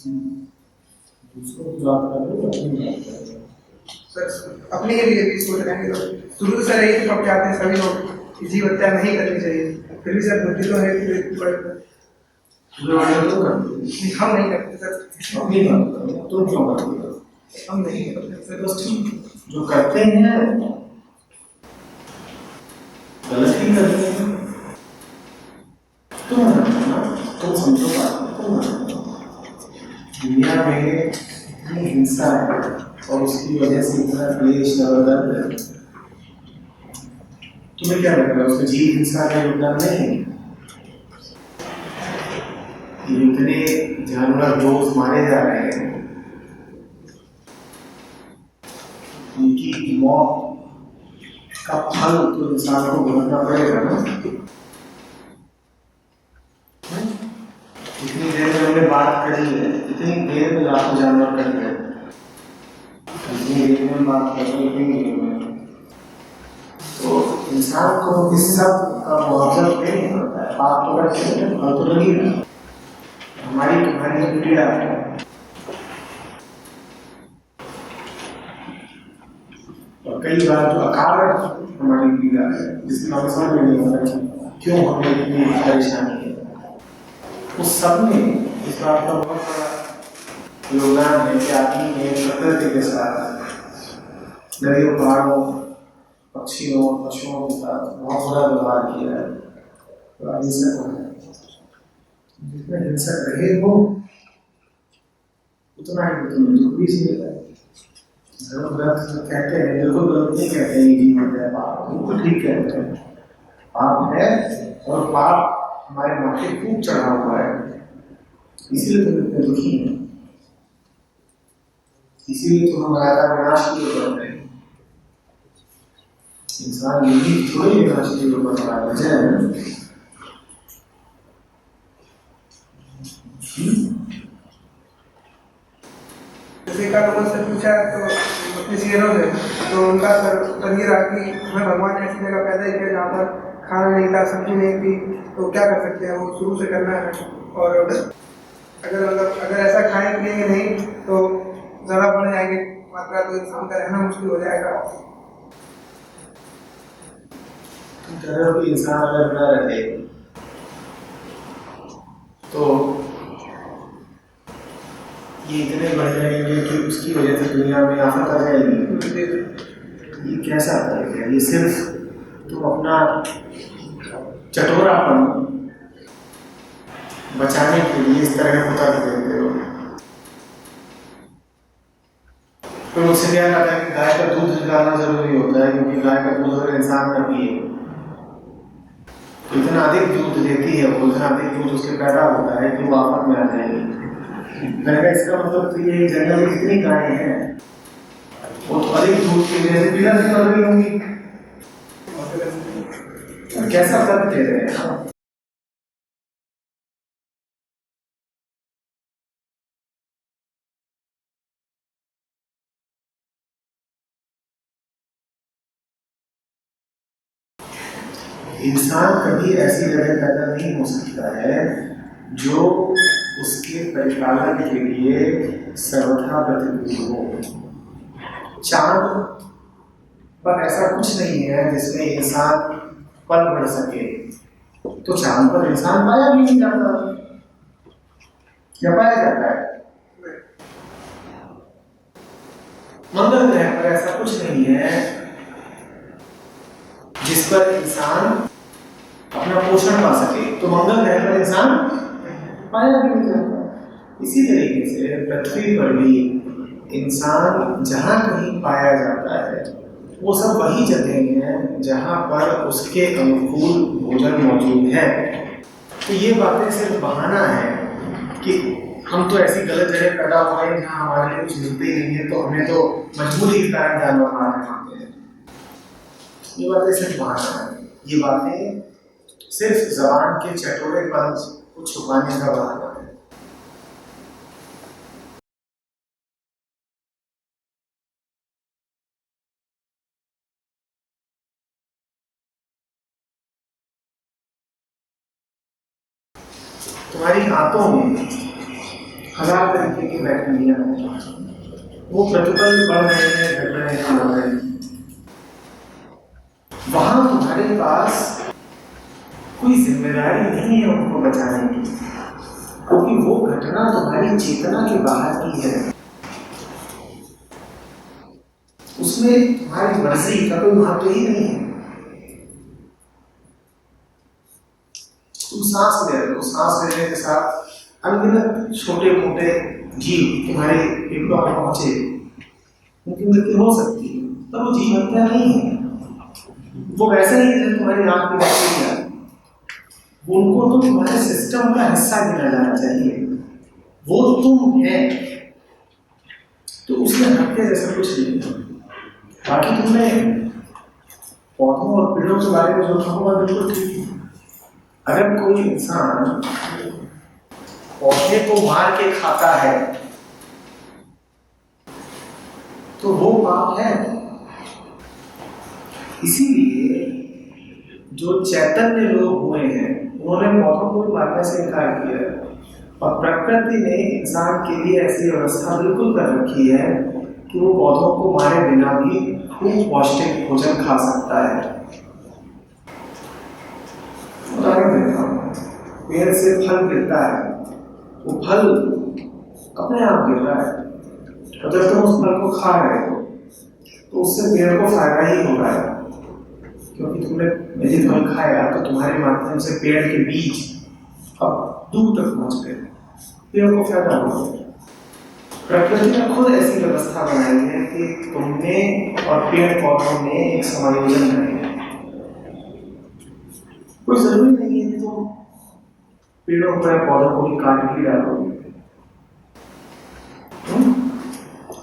दूसरों की बात कर रहे हो, अपनी बात कर रहे हो। सर अपने लिए भी सोच रहे हैं तो शुरू से रही तो अब चाहते हैं सभी लोग कि जीव हत्या नहीं करनी चाहिए, फिर भी सर बुद्धि तो है कि हम नहीं करते सर। अपनी बात करो, तुम क्यों करते हो? हम नहीं करते सर। बस जो करते हैं गलत ही करते हैं। तुम ना, तुम समझो बात, तुम दुनिया में इतनी हिंसा है और उसकी वजह से इतना क्लेश दर्द है। तुम्हें क्या लग रहा है उसमें जीव हिंसा का योगदान नहीं है? इतने जानवर रोज मारे जा रहे हैं, उनकी मौत का फल तो इंसान को भुगतना पड़ेगा ना। इतनी देर में हमने बात करी है, इतनी देर में लाखों जानवर कट गए, इतनी देर में बात कर रहे हैं, तो इंसान को इस सब का मुआवजा नहीं होता है। बात तो करते हैं, फल तो लगेगा। हमारी तुम्हारी पीड़ा है, और कई बार तो अकारण हमारी पीड़ा है जिसका हमें समझ में नहीं आता क्यों हमें इतनी परेशानी है। उस सब में इस बात का बहुत बड़ा योगदान है कि आदमी ने प्रकृति के साथ, नदियों, पहाड़ों, पक्षियों, पशुओं के साथ बहुत बड़ा व्यवहार किया है। तो अहिंसक है, जितना हिंसक रहे हो उतना ही तुम्हें दुख भी मिलेगा। कहते हैं, बिल्कुल गलत नहीं कहते हैं जीवन है पाप, बिल्कुल ठीक कहते हैं। पाप है और पाप हमारे माथे खूब चढ़ा हुआ है, इसीलिए तुम इतने दुखी हैं, इसीलिए तुम हमारा विनाश की ओर बढ़ रहे हैं। इंसान यही थोड़ी विनाश की ओर बढ़ रहा है, वजह है जैसे का लोगों से पूछा तो अपने सीनियरों से, तो उनका सर ये रहा कि हमें भगवान ने ऐसी जगह पैदा ही किया जहाँ पर खाना नहीं था, सब्जी नहीं थी, तो क्या कर सकते हैं, वो शुरू से करना है। और अगर ऐसा खाएं पिएंगे नहीं तो ज़्यादा बढ़ जाएंगे मात्रा, तो इंसान का रहना मुश्किल हो जाएगा। इंसान अगर न रहे तो ये इतने बढ़ जाएंगे कि उसकी वजह से दुनिया में आफत आ जाएगी। ये कैसा है? ये सिर्फ तुम अपना चटोरापन बचाने के लिए इस तरह का उतर देते हो। तो मुझसे क्या कहता है कि गाय का दूध निकालना जरूरी होता है, क्योंकि गाय का दूध अगर इंसान न पिए तो इतना अधिक दूध देती है, वो इतना अधिक दूध उसके पैदा होता है कि वो आफत में आ जाएगी। मैंने कहा इसका मतलब तो ये जंगल में कितनी गायें हैं, वो तो अधिक दूध की वजह से पीला से मर रही होंगी। कैसा तर्क दे रहे हैं? इंसान कभी ऐसी जगह पैदा नहीं हो सकता है जो उसके परिपालन के लिए सर्वथा प्रतिकूल हो। चांद पर ऐसा कुछ नहीं है जिसमें इंसान पल बढ़ सके, तो चांद पर इंसान पाया भी नहीं जाता, या पाया जाता है? मंगल ग्रह पर ऐसा कुछ नहीं है जिस पर इंसान अपना पोषण पा सके, तो मंगल ग्रह पर इंसान पाया भी नहीं जाता। इसी तरीके से पृथ्वी पर भी इंसान जहाँ कहीं पाया जाता है वो सब वही जगह हैं जहाँ पर उसके अनुकूल भोजन मौजूद है। तो ये बातें सिर्फ बहाना है कि हम तो ऐसी गलत जगह पैदा हुए हैं जहाँ हमारे लिए कुछ मिलते ही नहीं है, तो हमें तो मजबूरी के कारण जानवर मारने पड़ते हैं। ये बातें सिर्फ बहाना है, ये बातें सिर्फ जबान के चटोरेपन को छुपाने का बहाना है। तुम्हारी आंतों में 1000 तरीके की बैक्टीरिया हैं, वो प्रतिपल बढ़ रहे हैं, घट रहे हैं, बढ़ रहे हैं। वहां तुम्हारे पास कोई जिम्मेदारी नहीं है उनको बचाने की, क्योंकि वो घटना तुम्हारी चेतना के बाहर की है, उसमें तुम्हारी मर्जी का कोई महत्व ही नहीं है। तुम सांस ले रहे हो, सांस लेने के साथ अनगिनत छोटे मोटे जीव तुम्हारे फेफड़ों में पहुंचे, उनकी मृत्यु हो सकती है, पर वो जीव हत्या नहीं है। वो वैसे ही है तुम्हारी आंख की बैक्टीरिया, उनको तो तुम्हारे सिस्टम का हिस्सा गिना जाना चाहिए, वो तुम है, तो उसमें हत्या जैसा कुछ नहीं है। बाकी तुमने पौधों और पेड़ों के बारे में जो कहा बिल्कुल ठीक है। अगर कोई इंसान पौधे को मार के खाता है तो वो पाप है। इसीलिए जो चैतन्य लोग हुए हैं उन्होंने पौधों को मारने से इनकार किया, और प्रकृति ने इंसान के लिए ऐसी व्यवस्था बिल्कुल कर रखी है कि वो पौधों को मारे बिना भी खूब पौष्टिक भोजन खा सकता है। उदाहरण देता हूँ, पेड़ से फल गिरता है, वो फल अपने आप गिर रहा है, और जब तुम उस फल को खा रहे हो तो उससे पेड़ को फायदा ही हो रहा है, क्योंकि तुमने यदि फल खाया तो तुम्हारे माध्यम से पेड़ के बीज अब दूर तक पहुंच गए, पेड़ को फायदा हो गया। प्रकृति ने खुद ऐसी व्यवस्था बनाई है कि तुमने और पेड़ पौधों में एक समायोजन है। कोई जरूरी नहीं है कि तुम पेड़ों को या पौधों को भी काट ही डालोगे।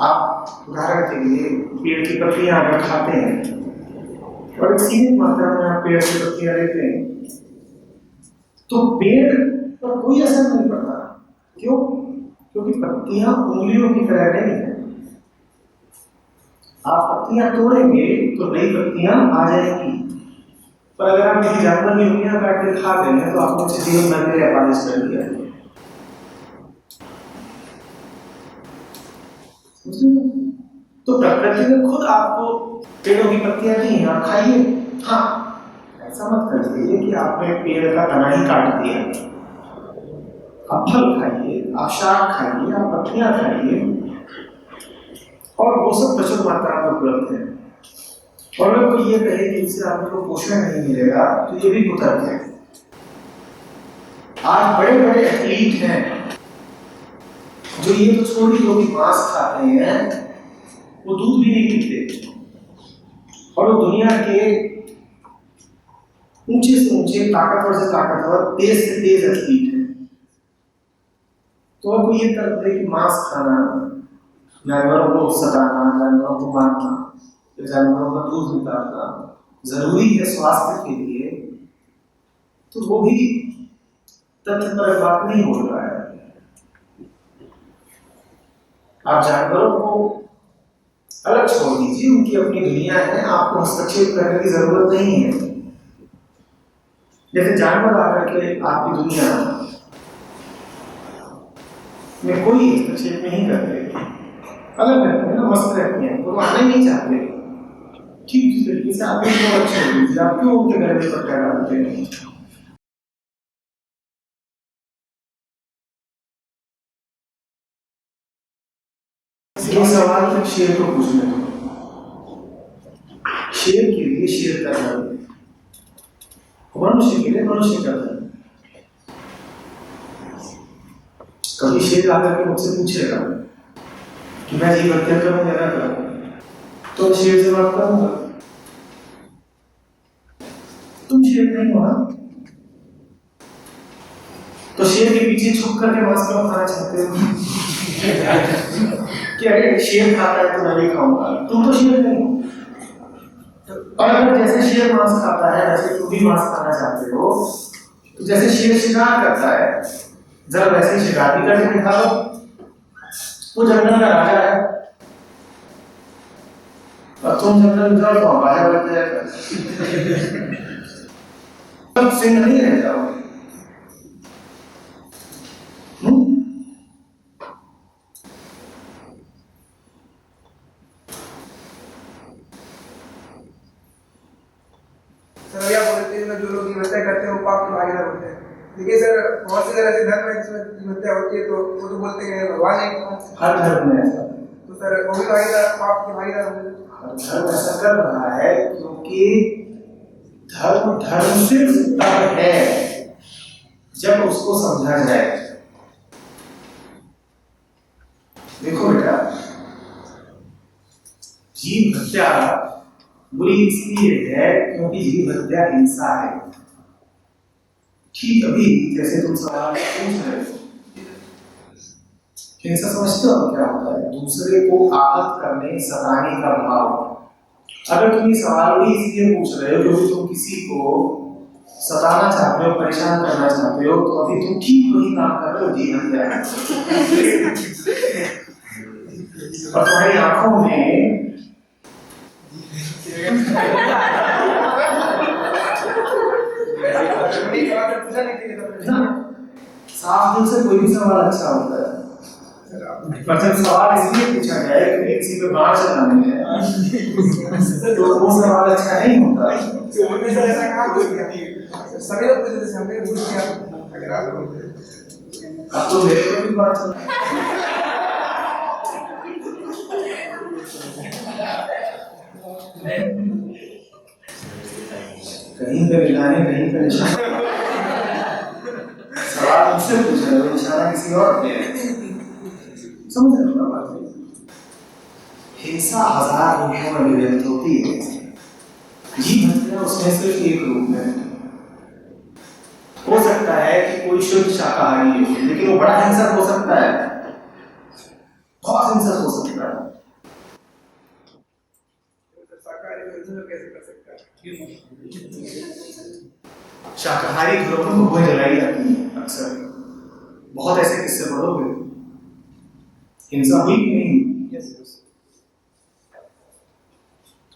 आप उदाहरण के लिए पेड़ की पत्तियां अगर खाते हैं और एक सीमित मात्रा में आप पेड़ की पत्तियां लेते हैं तो पेड़ पर कोई असर नहीं पड़ता। क्यों? क्योंकि पत्तियां उंगलियों की तरह नहीं है। आप पत्तियां तोड़ेंगे तो नई पत्तियां आ जाएंगी, पर अगर आप किसी जानवर की उंगलियां काट के खा देंगे तो आपने उसे जीवन भर के लिए अपमानित कर दिया। तो प्रकृति ने खुद आपको पेड़ों की पत्तियां दी हैं, आप खाइए। हाँ, ऐसा मत करिए कि आपने पेड़ का तना ही काट दिया। आप फल खाइए, आप शाक खाइए, आप पत्तियां खाइए, और वो सब प्रचुर मात्रा में उपलब्ध है। और अगर कोई ये कहे कि इससे आपको पोषण नहीं मिलेगा तो ये भी कुतर्क है। आज बड़े बड़े एथलीट हैं जो ये तो छोटी छोटी मांस खाते हैं, वो दूध भी नहीं पीते, और वो दुनिया के ऊंचे से ऊंचे, ताकतवर से ताकतवर, तेज से तेज एथलीट है। तो आपको ये तर्क है कि मांस खाना, जानवरों को सताना, जानवरों को मारना, जानवरों का दूध निकालना जरूरी है स्वास्थ्य के लिए, तो वो भी तथ्य पर बात नहीं हो रहा है। आप जानवरों को अलग छोड़ दीजिए, उनकी अपनी दुनिया है, आपको हस्तक्षेप करने की जरूरत नहीं है। जैसे जानवर आकर के आपकी दुनिया में कोई हस्तक्षेप नहीं करते, अलग रहते हैं ना, मस्त रहते हैं, वो आना ही नहीं चाहते। ठीक तरीके से आप उनको अलग छोड़ दीजिए, आप क्यों उनके घर में पट्टा डालते हैं? ये सवाल शेर को पूछने दो। शेर के लिए शेर का धर्म, मनुष्य के लिए मनुष्य का धर्म। कभी शेर आकर के मुझसे पूछेगा कि मैं जीव हत्या करूं या ना करूं, तो शेर से बात करूंगा। तुम शेर नहीं हो ना, तो शेर के पीछे छुप करके मांस क्यों खाना चाहते हो? कि अरे शेर खाता है तो मैं भी खाऊंगा, तुम तो शेर नहीं हो। और अगर जैसे शेर मांस खाता है वैसे तुम भी मांस खाना चाहते हो, तो जैसे शेर शिकार करता है जरा वैसे शिकार भी करके दिखा दो। वो जंगल का राजा है और तुम जंगल में जाओ तो बाजा बज जाएगा, तब सिंह नहीं रह जाओगे। बहुत से ऐसे धर्म है जिसमें जीव हत्या होती है, तो वो तो बोलते हैं भगवान एक हर धर्म में ऐसा, तो सर वो भी भाईदार, आपके भाईदार होंगे। हर धर्म ऐसा कर रहा है क्योंकि धर्म सिर्फ तब है जब उसको समझा जाए। देखो बेटा, जीव हत्या बुरी इसलिए है क्योंकि जीव हत्या हिंसा है। ठीक अभी जैसे तुम सवाल पूछ रहे हो, हिंसा समझते हो क्या होता है? दूसरे को आहत करने, सताने का भाव। अगर तुम ये सवाल भी इसलिए पूछ रहे हो क्योंकि तुम किसी को सताना चाहते हो, परेशान करना चाहते हो, तो अभी तुम ठीक वही काम कर रहे हो, जीव हत्या। और तुम्हारी आंखों में साफ दिल से कोई भी सवाल अच्छा होता है, पर जब सवाल इसलिए पूछा जाए कि किसी पे बाढ़ चलानी है तो वो सवाल अच्छा नहीं होता। सभी लोग पूछते थे, हमने पूछ लिया अगर आप अब तो मेरे को भी बाढ़ चलानी कहीं पे मिलाने, कहीं पे निशाना। सवाल मुझसे पूछ रहे हो, निशाना किसी और पे है। समझ रहे हो ना बात? हिंसा हजार रूपों में अभिव्यक्त होती है, जीव हत्या उसमें सिर्फ एक रूप में। हो सकता है कि कोई शुद्ध शाकाहारी है, लेकिन वो बड़ा हिंसक हो सकता है, बहुत हिंसक हो सकता है। शाकाहारी घरों में भगोई जलाई जाती है अक्सर, बहुत ऐसे किस्से पढ़ोगे। हिंसा हुई कि नहीं?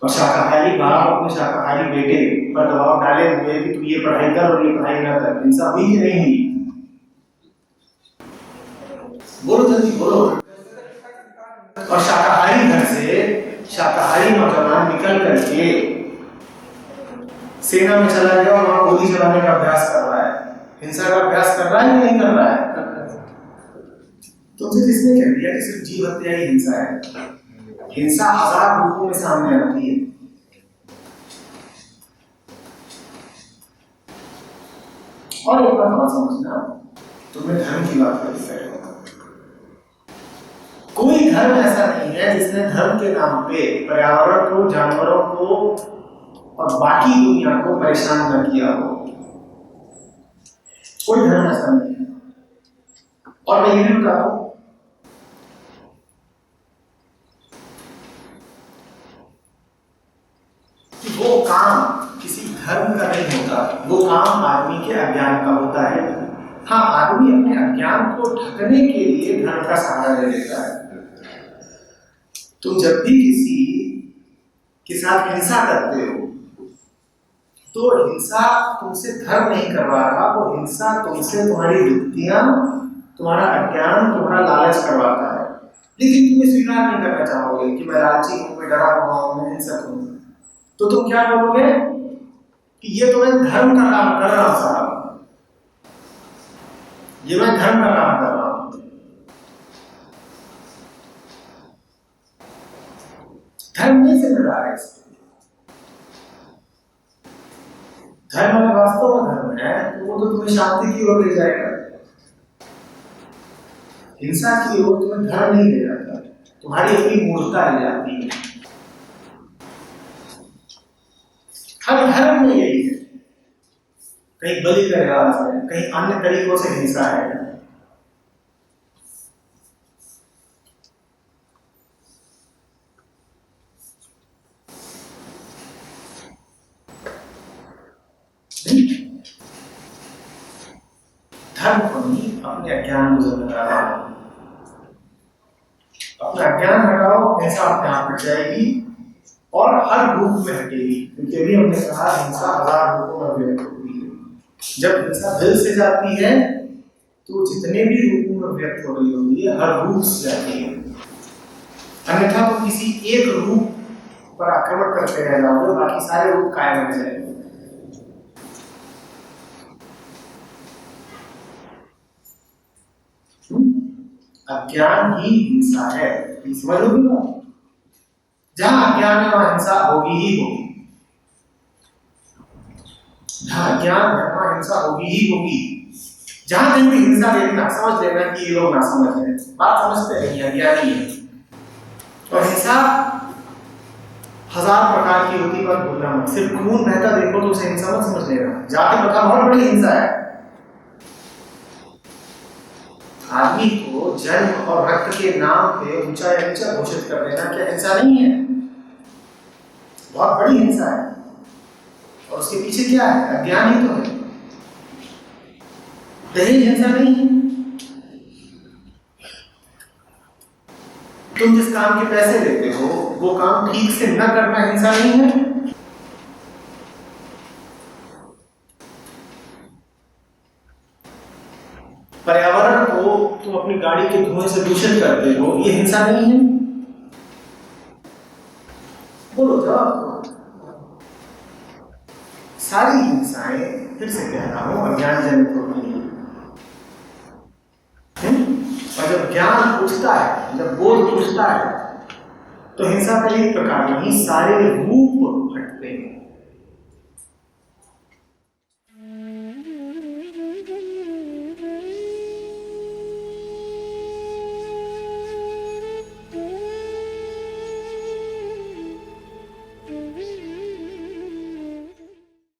और शाकाहारी बाप अपने शाकाहारी बेटे पर दबाव डाले हुए कि तू ये पढ़ाई कर और ये पढ़ाई ना कर, हिंसा हुई कि नहीं हुई? बोलो जल्दी बोलो। और शाकाहारी घर से शाकाहारी नौजवान निकल करके सेना में चला गया और वहां गोली चलाने का अभ्यास कर रहा है, हिंसा का अभ्यास कर रहा है या नहीं कर रहा है? तुमसे किसने कह दिया कि सिर्फ जीव हत्या ही हिंसा है? हिंसा हजार रूपों में सामने आती है। और एक बात और समझना, तुम्हें धर्म की बात करते हैं, कोई धर्म ऐसा नहीं है जिसने धर्म के नाम पे पर्यावरण को, जानवरों को और बाकी दुनिया को परेशान न किया हो। कोई धर्म ऐसा नहीं है। और मैं ये भी बता दूं, वो काम किसी धर्म का नहीं होता, वो काम आदमी के अज्ञान का होता है। हाँ, आदमी अपने अज्ञान को ढकने के लिए धर्म का सहारा ले लेता है। तुम जब भी किसी के साथ हिंसा करते हो तो हिंसा तुमसे धर्म नहीं करवा रहा, वो हिंसा तुमसे तुम्हारी वृत्तियां, तुम्हारा अज्ञान, तुम्हारा लालच करवाता है। लेकिन तुम ये स्वीकार नहीं करना चाहोगे कि मैं लालची हूं, मैं डरा हुआ हूं, मैं हिंसक हूं। तो तुम क्या बोलोगे कि ये तो मैं धर्म का काम कर रहा हूं साहब, ये मैं धर्म का काम कर रहा हूं। धर्म नहीं जिम्मेदार है इसके। धर्म अगर वास्तव में धर्म है तो वो तो तुम्हें शांति की ओर ले जाएगा, हिंसा की ओर तुम्हें धर्म नहीं ले जाता, तुम्हारी अपनी मूर्खता ले जाती है। हर धर्म में यही है, कहीं बलि का रिवाज है, कहीं अन्य तरीकों से हिंसा है। धर्म को नहीं, अपने अज्ञान को जिम्मेदार बनाओ। अपना अज्ञान हटाओ, हिंसा अपने आप हट जाएगी और हर रूप में हटेगी। क्योंकि अभी हमने कहा हिंसा हजार रूपों में व्यक्त होती है। जब हिंसा दिल से जाती है तो जितने भी रूपों में व्यक्त हो रही होती है, हर रूप से जाती है। अन्यथा तो किसी एक रूप पर आक्रमण करते रह जाओगे, बाकी सारे रूप कायम रह जाएंगे। अज्ञान ही हिंसा है। ये समझ लो कि बात? जहां अज्ञान है वहां हिंसा होगी ही होगी। जहां अज्ञान है वहां हिंसा होगी ही होगी। जहां कहीं भी हिंसा देखना, समझ लेना कि ये लोग ना समझ रहे हैं, बात समझते नहीं, अज्ञानी है। और हिंसा हजार प्रकार की होती है, पर भूलना मत। सिर्फ खून बहता देखो तो उसे हिंसा मत समझ लेना। जाति प्रथा बहुत बड़ी हिंसा है। आदमी को जन्म और रक्त के नाम पे ऊंचा या नीचा घोषित कर देना क्या हिंसा नहीं है? बहुत बड़ी हिंसा है। और उसके पीछे क्या है? अज्ञान ही तो है। दहेज हिंसा नहीं है। तुम जिस काम के पैसे लेते हो वो काम ठीक से न करना हिंसा नहीं है? पर्यावरण को तुम अपनी गाड़ी के धुएं से दूषित करते हो, ये हिंसा नहीं है? बोलो जवाब। सारी हिंसाएं, फिर से कह रहा हूं, अज्ञान जनित होती हैं। और जब ज्ञान उठता है, जब बोध उठता है, तो हिंसा का एक प्रकार नहीं, सारे रूप हटते हैं।